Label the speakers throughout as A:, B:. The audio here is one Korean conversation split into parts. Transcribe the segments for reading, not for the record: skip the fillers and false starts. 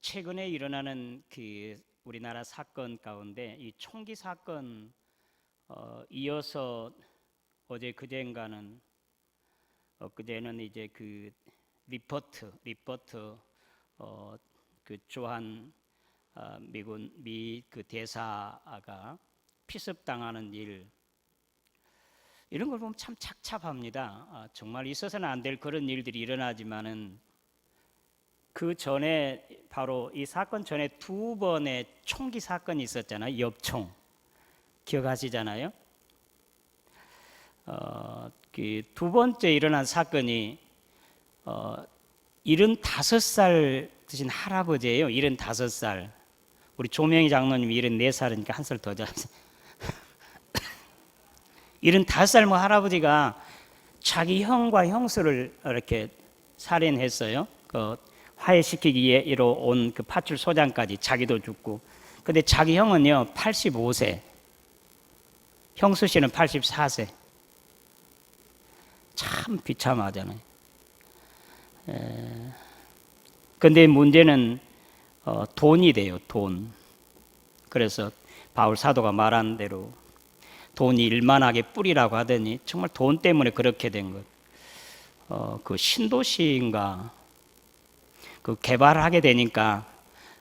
A: 최근에 일어나는 우리나라 사건 가운데 이 총기 사건 이어서 어제 그제인가는 그제는 이제 리퍼트 조한 미군 그 대사가 피습당하는 일, 이런 걸 보면 참 착잡합니다. 정말 있어서는 안 될 그런 일들이 일어나지만은 그 전에, 바로 이 사건 전에 두 번의 총기 사건이 있었잖아요. 엽총 기억하시잖아요. 그 두 번째 일어난 사건이 75살 드신 할아버지예요. 75살. 우리 조명희 장로님이 74살이니까 한 살 더 자랐어요. 75살 할아버지가 자기 형과 형수를 이렇게 살인했어요. 화해시키기로 온 그 파출소장까지 자기도 죽고. 근데 자기 형은요 85세, 형수 씨는 84세. 참 비참하잖아요. 근데 문제는 돈이 돼요. 돈. 그래서 바울 사도가 말한 대로 돈이 일만하게 뿌리라고 하더니 정말 돈 때문에 그렇게 된 것. 그 신도시인가 개발하게 되니까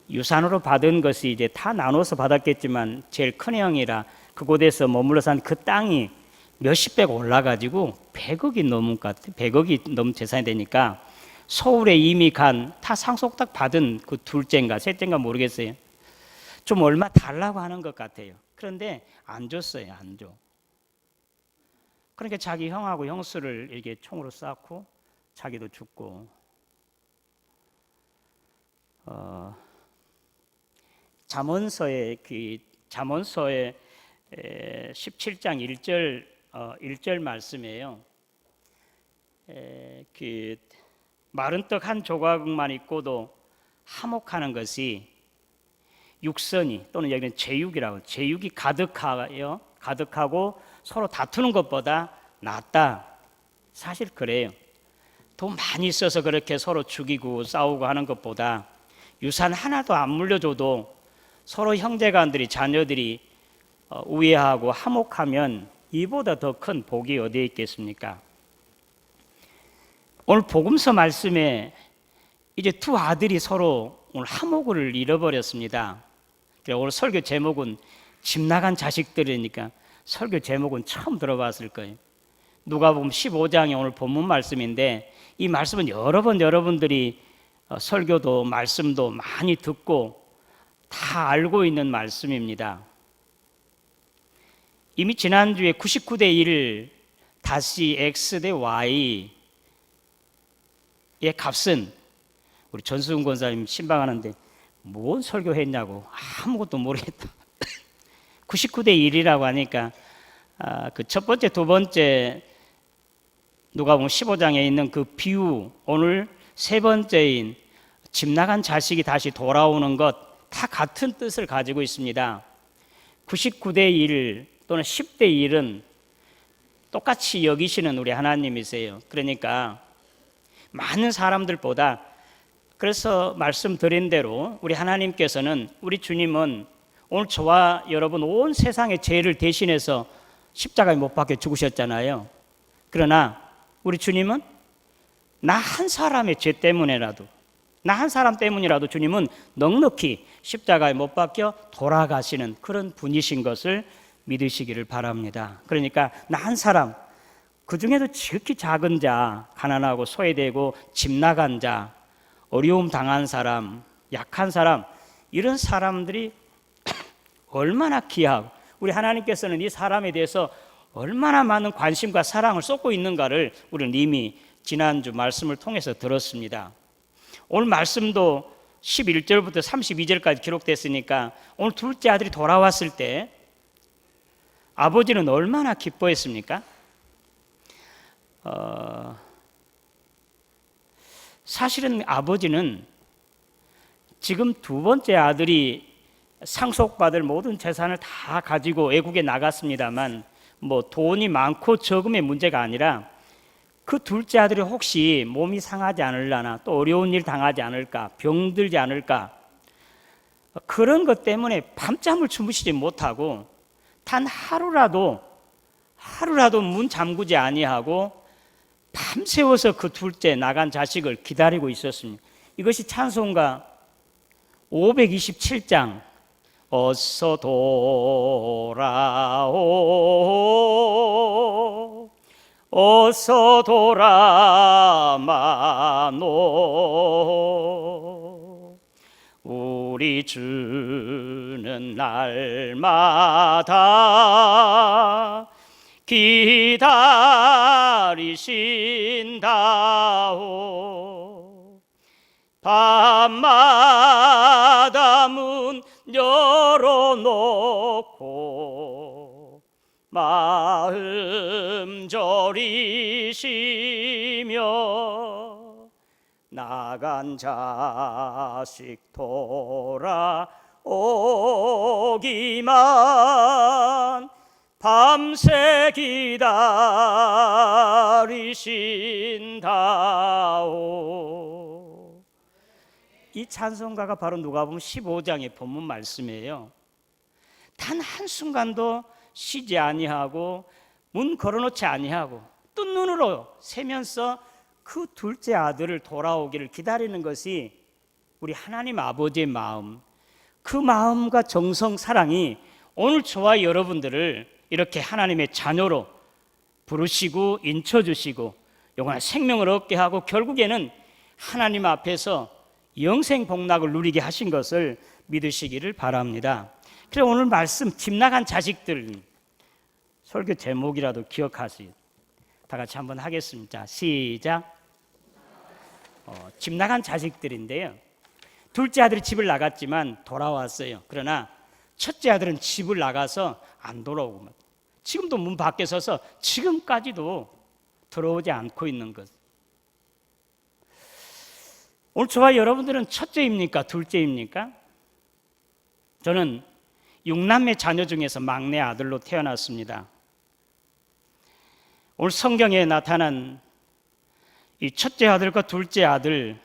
A: 유산으로 받은 것이 이제 다 나눠서 받았겠지만 제일 큰 형이라 그곳에서 머물러 산 그 땅이 몇십 배가 올라가지고 100억이 넘은 것 같아요. 100억이 넘은 재산이 되니까 서울에 이미 다 상속딱 받은 그 둘째인가 셋째인가 모르겠어요. 좀 얼마 달라고 하는 것 같아요. 그런데 안 줬어요. 안 줘. 그러니까 자기 형하고 형수를 이렇게 총으로 쐈고 자기도 죽고. 잠언서의 17장 1절 말씀이에요. 마른 떡 한 조각만 있고도 화목하는 것이 육선이, 또는 여기는 제육이 가득하고 서로 다투는 것보다 낫다. 사실 그래요. 돈 많이 있어서 그렇게 서로 죽이고 싸우고 하는 것보다 유산 하나도 안 물려줘도 서로 형제간들이, 자녀들이 우애하고 화목하면 이보다 더 큰 복이 어디에 있겠습니까? 오늘 복음서 말씀에 이제 두 아들이 서로 오늘 화목을 잃어버렸습니다. 오늘 설교 제목은 집 나간 자식들이니까 설교 제목은 처음 들어봤을 거예요. 누가복음 15장이 오늘 본문 말씀인데, 이 말씀은 여러 번 여러분들이 설교도 말씀도 많이 듣고 다 알고 있는 말씀입니다. 이미 지난주에 99대 1 다시 X 대 Y의 값은 우리 전수훈 권사님 신방하는데 뭔 설교했냐고 아무것도 모르겠다. 99대 1이라고 하니까 그 첫 번째, 두 번째 누가복음 15장에 있는 그 비유, 오늘 세 번째인 집 나간 자식이 다시 돌아오는 것, 다 같은 뜻을 가지고 있습니다. 99대 1 또는 10대 1은 똑같이 여기시는 우리 하나님이세요. 그러니까 많은 사람들보다, 그래서 말씀드린 대로 우리 하나님께서는, 우리 주님은 오늘 저와 여러분 온 세상의 죄를 대신해서 십자가에 못 박혀 죽으셨잖아요. 그러나 우리 주님은 나 한 사람의 죄 때문에라도, 나 한 사람 때문이라도 주님은 넉넉히 십자가에 못 박혀 돌아가시는 그런 분이신 것을 믿으시기를 바랍니다. 그러니까 나 한 사람, 그 중에도 지극히 작은 자, 가난하고 소외되고 집 나간 자, 어려움 당한 사람, 약한 사람, 이런 사람들이 얼마나 귀하고 우리 하나님께서는 이 사람에 대해서 얼마나 많은 관심과 사랑을 쏟고 있는가를 우리는 이미 지난주 말씀을 통해서 들었습니다. 오늘 말씀도 11절부터 32절까지 기록됐으니까 오늘 둘째 아들이 돌아왔을 때 아버지는 얼마나 기뻐했습니까? 사실은 아버지는 지금 두 번째 아들이 상속받을 모든 재산을 다 가지고 외국에 나갔습니다만, 돈이 많고 적음의 문제가 아니라 그 둘째 아들이 혹시 몸이 상하지 않으려나, 또 어려운 일 당하지 않을까, 병들지 않을까, 그런 것 때문에 밤잠을 주무시지 못하고 단 하루라도 문 잠그지 아니하고 밤새워서 그 둘째 나간 자식을 기다리고 있었습니다. 이것이 찬송가 527장 어서 돌아오 어서 돌아마노 우리 주는 날마다 기다리신다오 밤마다 문 열어놓고 마음 졸이시며 나간 자식 돌아오기만 밤새 기다리신다오. 이 찬송가가 바로 누가복음 15장의 본문 말씀이에요. 단 한순간도 쉬지 아니하고 문 걸어놓지 아니하고 뜬 눈으로 새면서 그 둘째 아들을 돌아오기를 기다리는 것이 우리 하나님 아버지의 마음, 그 마음과 정성, 사랑이 오늘 저와 여러분들을 이렇게 하나님의 자녀로 부르시고 인쳐주시고 영원한 생명을 얻게 하고 결국에는 하나님 앞에서 영생 복락을 누리게 하신 것을 믿으시기를 바랍니다. 그래서 오늘 말씀 집 나간 자식들 설교 제목이라도 기억하세요. 다 같이 한번 하겠습니다. 시작. 집 나간 자식들인데요. 둘째 아들이 집을 나갔지만 돌아왔어요. 그러나 첫째 아들은 집을 나가서 안 돌아오고 지금도 문 밖에 서서 지금까지도 들어오지 않고 있는 것. 오늘 저와 여러분들은 첫째입니까? 둘째입니까? 저는 6남매 자녀 중에서 막내 아들로 태어났습니다. 오늘 성경에 나타난 이 첫째 아들과 둘째 아들,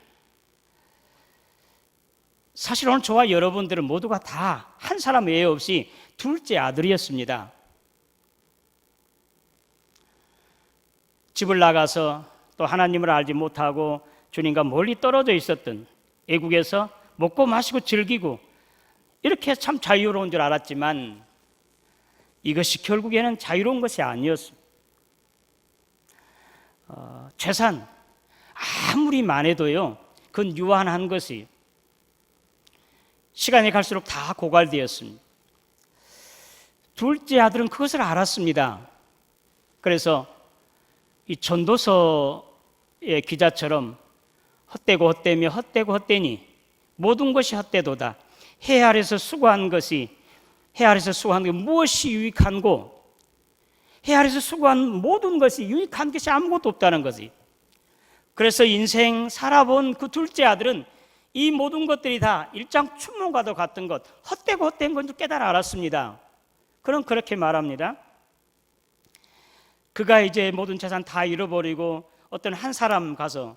A: 사실 오늘 저와 여러분들은 모두가 다 한 사람 외에 없이 둘째 아들이었습니다. 집을 나가서 또 하나님을 알지 못하고 주님과 멀리 떨어져 있었던 애국에서 먹고 마시고 즐기고 이렇게 참 자유로운 줄 알았지만 이것이 결국에는 자유로운 것이 아니었습니다. 재산 아무리 많아도요, 그건 유한한 것이 시간이 갈수록 다 고갈되었습니다. 둘째 아들은 그것을 알았습니다. 그래서 이 전도서의 기자처럼 헛되고 헛되며 헛되고 헛되니 모든 것이 헛되도다. 해 아래서 수고한 것이 무엇이 유익한고 해 아래서 수고한 모든 것이 유익한 것이 아무것도 없다는 것이. 그래서 인생 살아본 그 둘째 아들은 이 모든 것들이 다 일장춘몽과도 같은 것, 헛되고 헛된 건 줄 깨달아 알았습니다. 그럼 그렇게 말합니다. 그가 이제 모든 재산 다 잃어버리고 어떤 한 사람 가서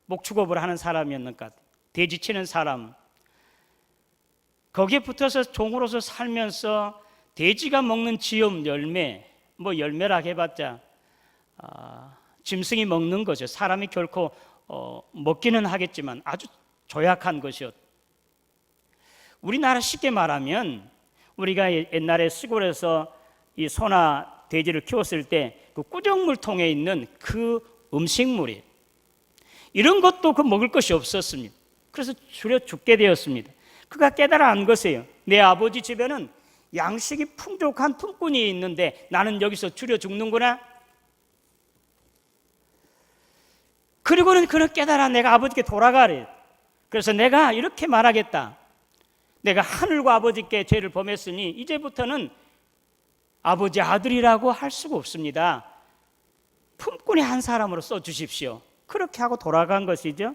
A: 목축업을 하는 사람이었는가, 돼지 치는 사람, 거기에 붙어서 종으로서 살면서 돼지가 먹는 지엄 열매, 뭐 열매라 해봤자 짐승이 먹는 거죠. 사람이 결코 먹기는 하겠지만 아주 조약한 것이었. 우리나라 쉽게 말하면 우리가 옛날에 시골에서 이 소나 돼지를 키웠을 때 그 꾸정물통에 있는 그 음식물이 이런 것도 그 먹을 것이 없었습니다. 그래서 줄여 죽게 되었습니다. 그가 깨달아 안 것이에요. 내 아버지 집에는 양식이 풍족한 품꾼이 있는데 나는 여기서 줄여 죽는구나. 그리고는 그는 깨달아 내가 아버지께 돌아가래. 그래서 내가 이렇게 말하겠다. 내가 하늘과 아버지께 죄를 범했으니 이제부터는 아버지 아들이라고 할 수가 없습니다. 품꾼이 한 사람으로 써주십시오. 그렇게 하고 돌아간 것이죠.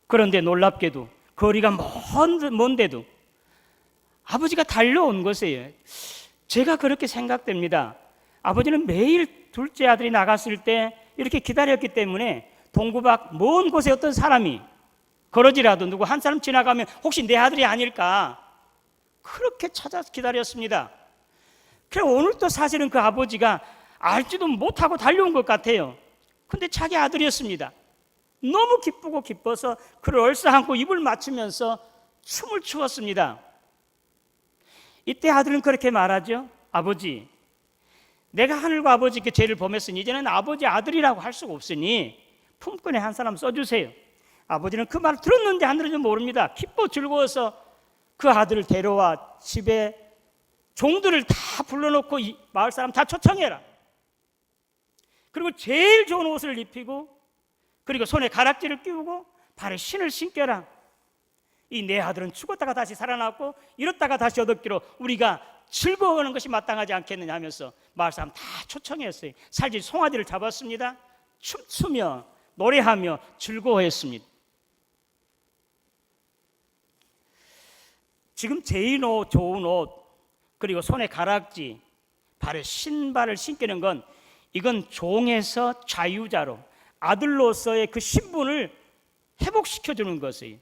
A: 그런데 놀랍게도 거리가 먼데도 아버지가 달려온 것이에요. 제가 그렇게 생각됩니다. 아버지는 매일 둘째 아들이 나갔을 때 이렇게 기다렸기 때문에 동구밖 먼 곳에 어떤 사람이 그러지라도 누구 한 사람 지나가면 혹시 내 아들이 아닐까 그렇게 찾아서 기다렸습니다. 그래 오늘도 사실은 그 아버지가 알지도 못하고 달려온 것 같아요. 근데 자기 아들이었습니다. 너무 기쁘고 기뻐서 그를 얼싸안고 입을 맞추면서 춤을 추었습니다. 이때 아들은 그렇게 말하죠. 아버지, 내가 하늘과 아버지께 죄를 범했으니 이제는 아버지 아들이라고 할 수가 없으니 품꾼에 한 사람 써주세요. 아버지는 그 말을 들었는지 안 들었는지 모릅니다. 기뻐 즐거워서 그 아들을 데려와 집에 종들을 다 불러놓고 마을 사람 다 초청해라. 그리고 제일 좋은 옷을 입히고 그리고 손에 가락지를 끼우고 발에 신을 신겨라. 이 내 아들은 죽었다가 다시 살아났고 잃었다가 다시 얻었기로 우리가 즐거워하는 것이 마땅하지 않겠느냐 하면서 마을 사람 다 초청했어요. 살질 송아지를 잡았습니다. 춤추며 노래하며 즐거워했습니다. 지금 제일 좋은 옷 그리고 손에 가락지 발에 신발을 신기는 건 이건 종에서 자유자로 아들로서의 그 신분을 회복시켜주는 것이에요.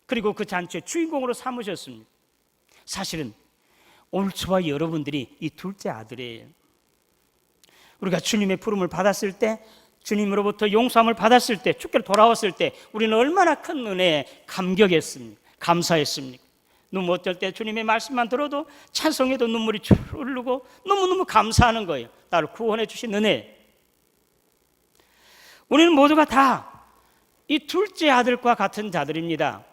A: 그리고 그 잔치의 주인공으로 삼으셨습니다. 사실은 오늘 저와 여러분들이 이 둘째 아들이에요. 우리가 주님의 부름을 받았을 때 주님으로부터 용서함을 받았을 때 축제로 돌아왔을 때 우리는 얼마나 큰 은혜에 감격했습니까? 감사했습니까? 너무 어쩔 때 주님의 말씀만 들어도 찬송해도 눈물이 줄 흐르고 너무너무 감사하는 거예요. 나를 구원해 주신 은혜. 우리는 모두가 다 이 둘째 아들과 같은 자들입니다.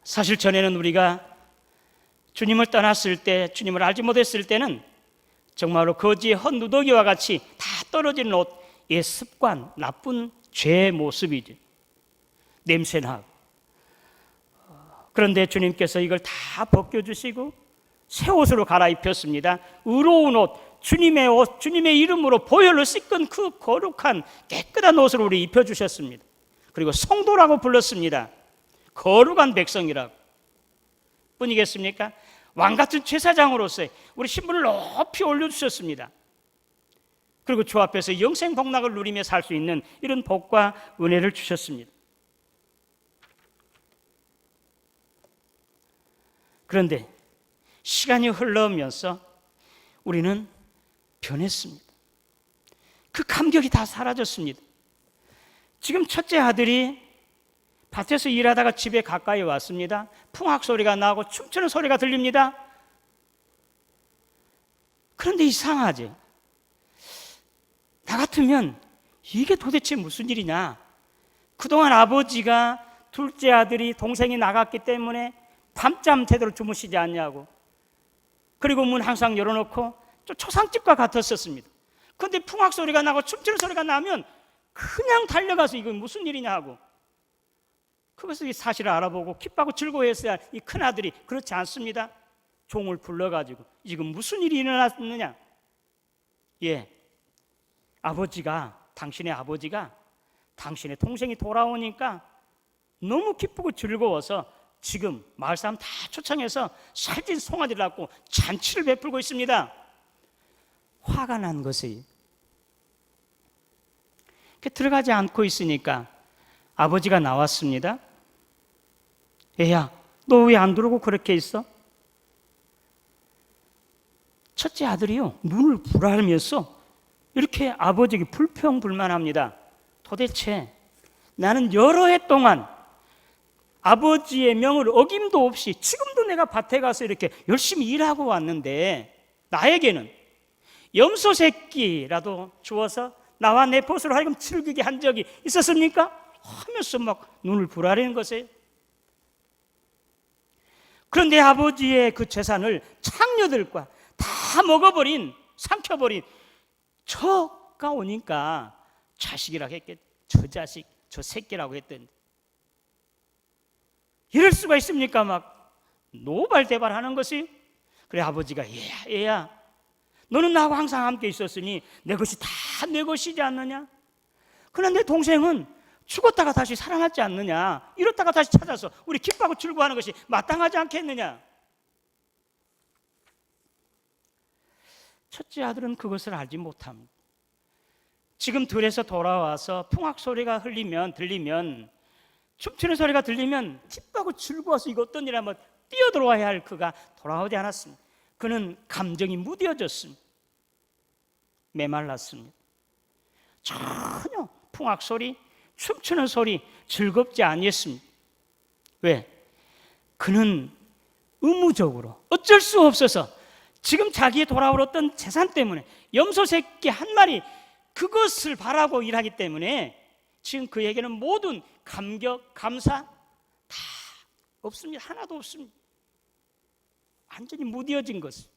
A: 사실 전에는 우리가 주님을 떠났을 때, 주님을 알지 못했을 때는 정말로 거지의 헛누더기와 같이 다 떨어지는 옷, 옛 습관, 나쁜 죄의 모습이죠. 냄새나고. 그런데 주님께서 이걸 다 벗겨주시고 새 옷으로 갈아입혔습니다. 의로운 옷, 주님의 옷, 주님의 이름으로 보혈로 씻은 그 거룩한 깨끗한 옷을 우리 입혀주셨습니다. 그리고 성도라고 불렀습니다. 거룩한 백성이라고. 뿐이겠습니까? 왕같은 제사장으로서 우리 신분을 높이 올려주셨습니다. 그리고 주 앞에서 영생 복락을 누리며 살 수 있는 이런 복과 은혜를 주셨습니다. 그런데 시간이 흘러오면서 우리는 변했습니다. 그 감격이 다 사라졌습니다. 지금 첫째 아들이 밭에서 일하다가 집에 가까이 왔습니다. 풍악 소리가 나고 춤추는 소리가 들립니다. 그런데 이상하지? 나 같으면 이게 도대체 무슨 일이냐? 그동안 아버지가 둘째 아들이 동생이 나갔기 때문에 밤잠 제대로 주무시지 않냐고, 그리고 문 항상 열어놓고 좀 초상집과 같았었습니다. 그런데 풍악 소리가 나고 춤추는 소리가 나면 그냥 달려가서 이건 무슨 일이냐 하고, 그것을 이 사실을 알아보고 기뻐하고 즐거워했어야 할 이 큰아들이 그렇지 않습니다. 종을 불러가지고 지금 무슨 일이 일어났느냐? 당신의 아버지가 당신의 동생이 돌아오니까 너무 기쁘고 즐거워서 지금 마을 사람 다 초청해서 살찐 송아지를 갖고 잔치를 베풀고 있습니다. 화가 난 것이 들어가지 않고 있으니까 아버지가 나왔습니다. 애야, 너 왜 안 들어오고 그렇게 있어? 첫째 아들이요, 눈을 부라르면서 이렇게 아버지에게 불평불만합니다. 도대체 나는 여러 해 동안 아버지의 명을 어김도 없이 지금도 내가 밭에 가서 이렇게 열심히 일하고 왔는데 나에게는 염소 새끼라도 주어서 나와 내 보수를 하여금 즐기게 한 적이 있었습니까? 하면서 막 눈을 부라리는 것이에요. 그런데 아버지의 그 재산을 창녀들과 다 먹어버린, 삼켜버린 저가 오니까 자식이라고 했겠, 저 자식, 저 새끼라고 했던데 이럴 수가 있습니까? 막 노발대발하는 것이. 그래 아버지가 얘야 너는 나하고 항상 함께 있었으니 내 것이 다 내 것이지 않느냐? 그런데 동생은 죽었다가 다시 살아났지 않느냐? 이렇다가 다시 찾아서 우리 기뻐하고 즐거워하는 것이 마땅하지 않겠느냐? 첫째 아들은 그것을 알지 못합니다. 지금 들에서 돌아와서 풍악 소리가 들리면 춤추는 소리가 들리면 기뻐하고 즐거워서 이거 어떤 일 한번 뛰어들어와야 할 그가 돌아오지 않았습니다. 그는 감정이 무뎌졌습니다. 메말랐습니다. 전혀 풍악 소리, 춤추는 소리 즐겁지 아니했습니다. 왜? 그는 의무적으로 어쩔 수 없어서 지금 자기의 돌아오던 재산 때문에 염소 새끼 한 마리 그것을 바라고 일하기 때문에 지금 그에게는 모든 감격, 감사 다 없습니다. 하나도 없습니다. 완전히 무뎌진 것을.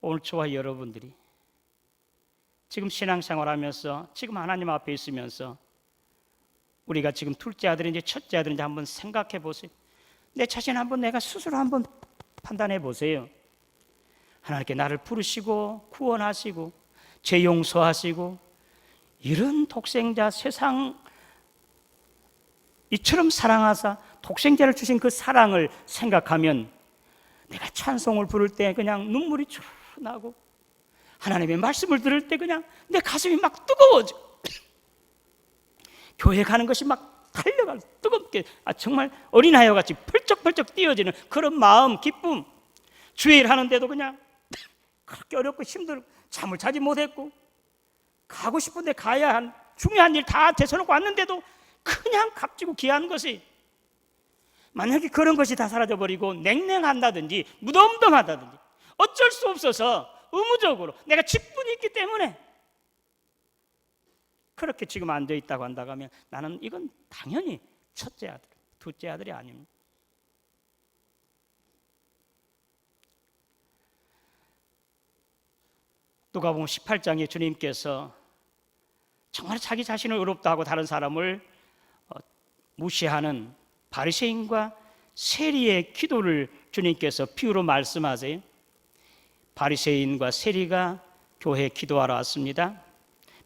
A: 오늘 저와 여러분들이 지금 신앙생활하면서 지금 하나님 앞에 있으면서 우리가 지금 둘째 아들인지 첫째 아들인지 한번 생각해 보세요. 내 자신 한번 내가 스스로 한번 판단해 보세요. 하나님께 나를 부르시고 구원하시고 죄 용서하시고 이런 독생자 세상 이처럼 사랑하사 독생자를 주신 그 사랑을 생각하면 내가 찬송을 부를 때 그냥 눈물이 쭉 나고 하나님의 말씀을 들을 때 그냥 내 가슴이 막 뜨거워져. 교회 가는 것이 막 달려가 뜨겁게 정말 어린아이와 같이 펄쩍펄쩍 뛰어지는 그런 마음, 기쁨. 주의 일 하는데도 그냥 그렇게 어렵고 힘들고 잠을 자지 못했고 가고 싶은데 가야 한 중요한 일 다 대서놓고 왔는데도 그냥 값지고 귀한 것이 만약에 그런 것이 다 사라져버리고 냉랭한다든지 무덤덤하다든지 어쩔 수 없어서 의무적으로 내가 직분이 있기 때문에 그렇게 지금 앉아있다고 한다고 하면 나는 이건 당연히 첫째 아들, 둘째 아들이 아닙니다. 누가복음 18장에 주님께서 정말 자기 자신을 의롭다 하고 다른 사람을 무시하는 바리새인과 세리의 기도를 주님께서 비유로 말씀하세요. 바리새인과 세리가 교회에 기도하러 왔습니다.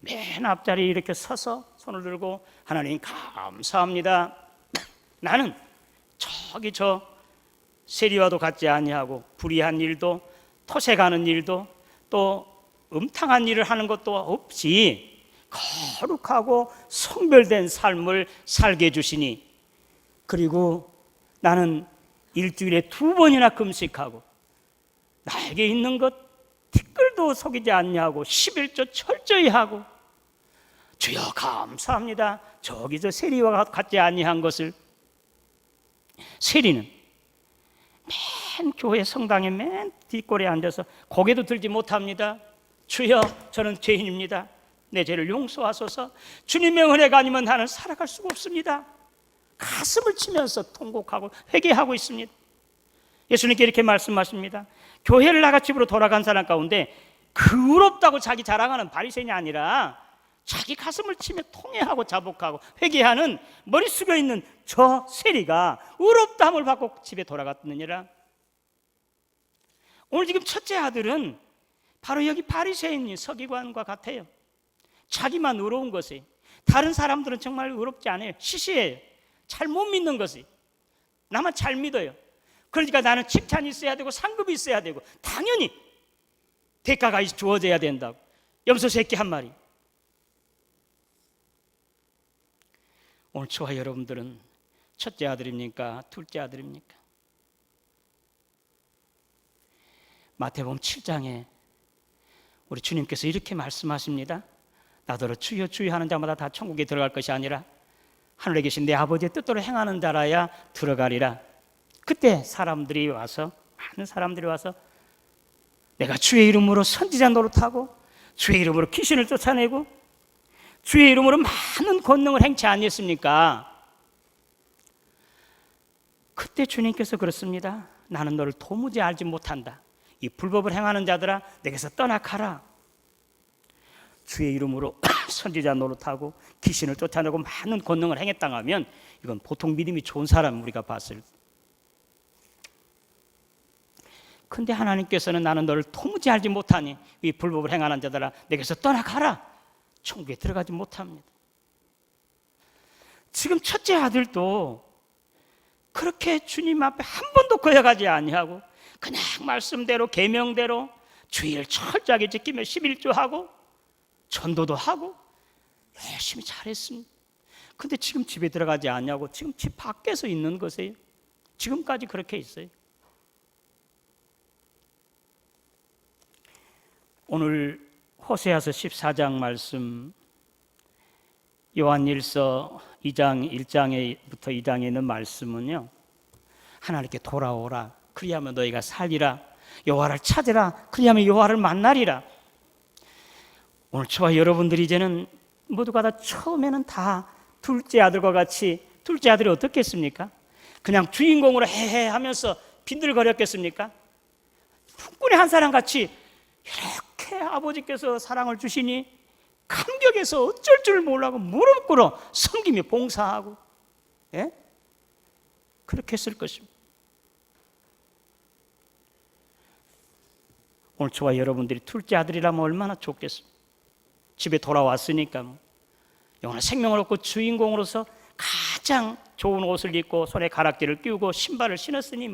A: 맨 앞자리에 이렇게 서서 손을 들고 하나님 감사합니다. 나는 저기 저 세리와도 같지 아니하고 불의한 일도 토색하는 일도 또 음탕한 일을 하는 것도 없이 거룩하고 성별된 삶을 살게 해주시니 그리고 나는 일주일에 2번이나 금식하고 나에게 있는 것 티끌도 속이지 않냐고 11조 철저히 하고 주여 감사합니다. 저기 저 세리와 같지 아니한 것을 세리는 맨 교회 성당의 맨 뒷골에 앉아서 고개도 들지 못합니다. 주여 저는 죄인입니다. 내 죄를 용서하소서. 주님의 은혜가 아니면 나는 살아갈 수가 없습니다. 가슴을 치면서 통곡하고 회개하고 있습니다. 예수님께 이렇게 말씀하십니다. 교회를 나가 집으로 돌아간 사람 가운데 그 의롭다고 자기 자랑하는 바리새인이 아니라 자기 가슴을 치며 통회하고 자복하고 회개하는 머리 숙여 있는 저 세리가 의롭다함을 받고 집에 돌아갔느니라. 오늘 지금 첫째 아들은 바로 여기 바리새인 서기관과 같아요. 자기만 의로운 것이, 다른 사람들은 정말 의롭지 않아요. 시시해요. 잘 못 믿는 것이, 나만 잘 믿어요. 그러니까 나는 칭찬이 있어야 되고 상급이 있어야 되고 당연히 대가가 주어져야 된다고. 염소 새끼 한 마리. 오늘 저와 여러분들은 첫째 아들입니까? 둘째 아들입니까? 마태복음 7장에 우리 주님께서 이렇게 말씀하십니다. 나더러 주여 주여 하는 자마다 다 천국에 들어갈 것이 아니라 하늘에 계신 내 아버지의 뜻대로 행하는 자라야 들어가리라. 그때 사람들이 와서, 많은 사람들이 와서 내가 주의 이름으로 선지자 노릇하고 주의 이름으로 귀신을 쫓아내고 주의 이름으로 많은 권능을 행치 아니했습니까? 그때 주님께서 그렇습니다. 나는 너를 도무지 알지 못한다. 이 불법을 행하는 자들아 내게서 떠나 가라. 주의 이름으로 선지자 노릇하고 귀신을 쫓아내고 많은 권능을 행했다 하면 이건 보통 믿음이 좋은 사람 우리가 봤을 때. 근데 하나님께서는 나는 너를 도무지 알지 못하니 이 불법을 행하는 자들아 내게서 떠나가라. 천국에 들어가지 못합니다. 지금 첫째 아들도 그렇게 주님 앞에 한 번도 거역하지 아니하고 그냥 말씀대로 계명대로 주의를 철저하게 지키며 11조하고 전도도 하고 열심히 잘했습니다. 근데 지금 집에 들어가지 않냐고 지금 집 밖에서 있는 것이에요. 지금까지 그렇게 있어요. 오늘 호세아서 14장 말씀, 요한일서 2장 1장부터 2장에 있는 말씀은요, 하나님께 돌아오라 그리하면 너희가 살리라, 여호와를 찾으라 그리하면 여호와를 만나리라. 오늘 저와 여러분들이 이제는 모두가 다 처음에는 다 둘째 아들과 같이, 둘째 아들이 어떻겠습니까? 그냥 주인공으로 헤헤 하면서 빈들거렸겠습니까? 풍꾼의 한 사람 같이 이렇게 아버지께서 사랑을 주시니 감격해서 어쩔 줄 몰라고 무릎 꿇어 섬기며 봉사하고, 예? 그렇게 했을 것입니다. 오늘 저와 여러분들이 둘째 아들이라면 얼마나 좋겠습니까? 집에 돌아왔으니까 영원한 생명을 얻고 주인공으로서 가장 좋은 옷을 입고 손에 가락지를 끼우고 신발을 신었으니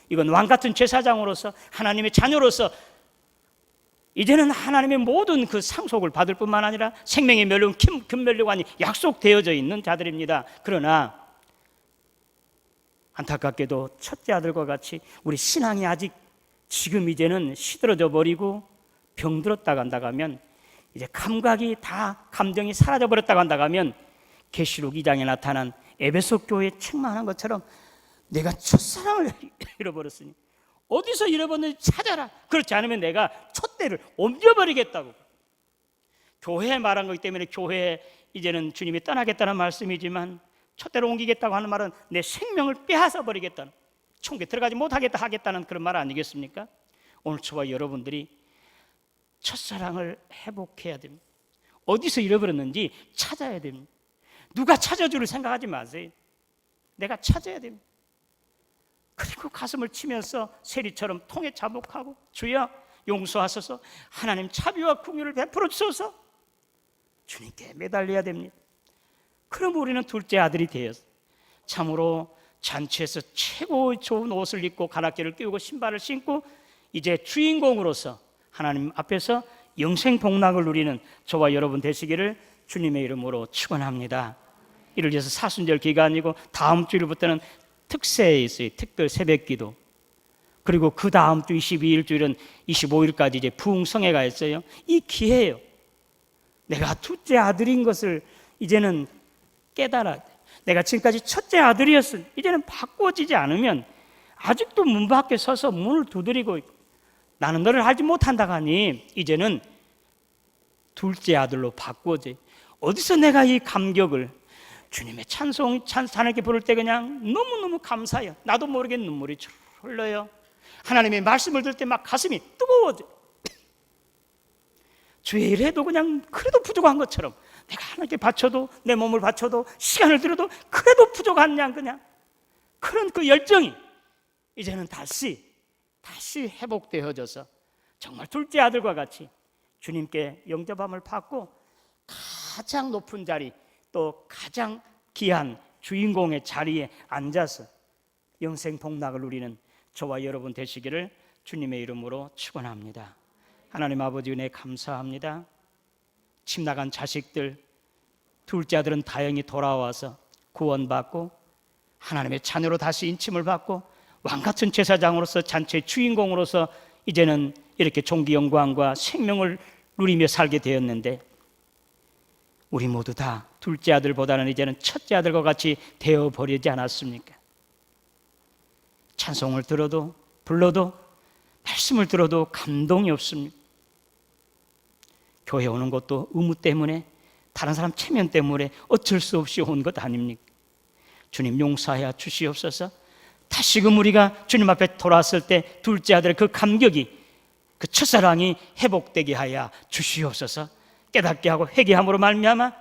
A: 이건 왕같은 제사장으로서 하나님의 자녀로서 이제는 하나님의 모든 그 상속을 받을 뿐만 아니라 생명의 멸류관, 금멸류관이 약속되어져 있는 자들입니다. 그러나 안타깝게도 첫째 아들과 같이 우리 신앙이 아직 지금 이제는 시들어져 버리고 병들었다 간다 하면, 이제 감각이 다 감정이 사라져 버렸다 간다 하면 계시록 2장에 나타난 에베소 교회에 책망한 것처럼 내가 첫사랑을 잃어버렸으니 어디서 잃어버렸는지 찾아라. 그렇지 않으면 내가 촛대를 옮겨버리겠다고. 교회에 말한 거기 때문에 교회에 이제는 주님이 떠나겠다는 말씀이지만, 촛대를 옮기겠다고 하는 말은 내 생명을 빼앗아 버리겠다는, 천국에 들어가지 못하겠다 하겠다는 그런 말 아니겠습니까? 오늘 저와 여러분들이 첫사랑을 회복해야 됩니다. 어디서 잃어버렸는지 찾아야 됩니다. 누가 찾아주를 생각하지 마세요. 내가 찾아야 됩니다. 그리고 가슴을 치면서 세리처럼 통에 자복하고 주여 용서하소서, 하나님 자비와 긍휼을 베풀어 주소서, 주님께 매달려야 됩니다. 그럼 우리는 둘째 아들이 되어서 참으로 잔치에서 최고 좋은 옷을 입고 가락지를 끼우고 신발을 신고 이제 주인공으로서 하나님 앞에서 영생 복락을 누리는 저와 여러분 되시기를 주님의 이름으로 축원합니다. 이를 위해서 사순절 기간이고 다음 주일부터는 특세에 있어요. 특별 새벽기도. 그리고 그 다음 주 22일 주일은 25일까지 이제 부흥성회가 있어요. 이 기회예요. 내가 둘째 아들인 것을 이제는 깨달아. 내가 지금까지 첫째 아들이었어. 이제는 바꿔지지 않으면 아직도 문 밖에 서서 문을 두드리고 있고, 나는 너를 알지 못한다 하니 이제는 둘째 아들로 바꿔져. 어디서 내가 이 감격을, 주님의 찬양께 부를 때 그냥 너무너무 감사해요. 나도 모르게 눈물이 흘러요. 하나님의 말씀을 들을 때 막 가슴이 뜨거워져. 주의 일 해도 그냥 그래도 부족한 것처럼, 내가 하나님께 바쳐도, 내 몸을 바쳐도, 시간을 들여도 그래도 부족한 양, 그냥 그런 그 열정이 이제는 다시 회복되어져서 정말 둘째 아들과 같이 주님께 영접함을 받고 가장 높은 자리, 또 가장 귀한 주인공의 자리에 앉아서 영생 복락을 누리는 저와 여러분 되시기를 주님의 이름으로 축원합니다. 하나님 아버지 은혜 감사합니다. 집 나간 자식들, 둘째 아들은 다행히 돌아와서 구원받고 하나님의 자녀로 다시 인침을 받고 왕같은 제사장으로서 잔치의 주인공으로서 이제는 이렇게 존귀 영광과 생명을 누리며 살게 되었는데, 우리 모두 다 둘째 아들보다는 이제는 첫째 아들과 같이 되어버리지 않았습니까? 찬송을 들어도, 불러도, 말씀을 들어도 감동이 없습니다. 교회 오는 것도 의무 때문에, 다른 사람 체면 때문에 어쩔 수 없이 온 것 아닙니까? 주님 용서하여 주시옵소서. 다시금 우리가 주님 앞에 돌아왔을 때 둘째 아들의 그 감격이, 그 첫사랑이 회복되게 하여 주시옵소서. 깨닫게 하고 회개함으로 말미암아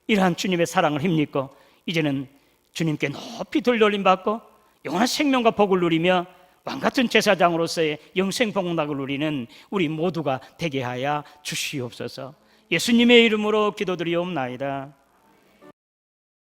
A: 이러한 주님의 사랑을 힘입고 이제는 주님께 높이 돌려올림 받고 영원한 생명과 복을 누리며 왕같은 제사장으로서의 영생 복락을 누리는 우리 모두가 되게 하여 주시옵소서. 예수님의 이름으로 기도드리옵나이다.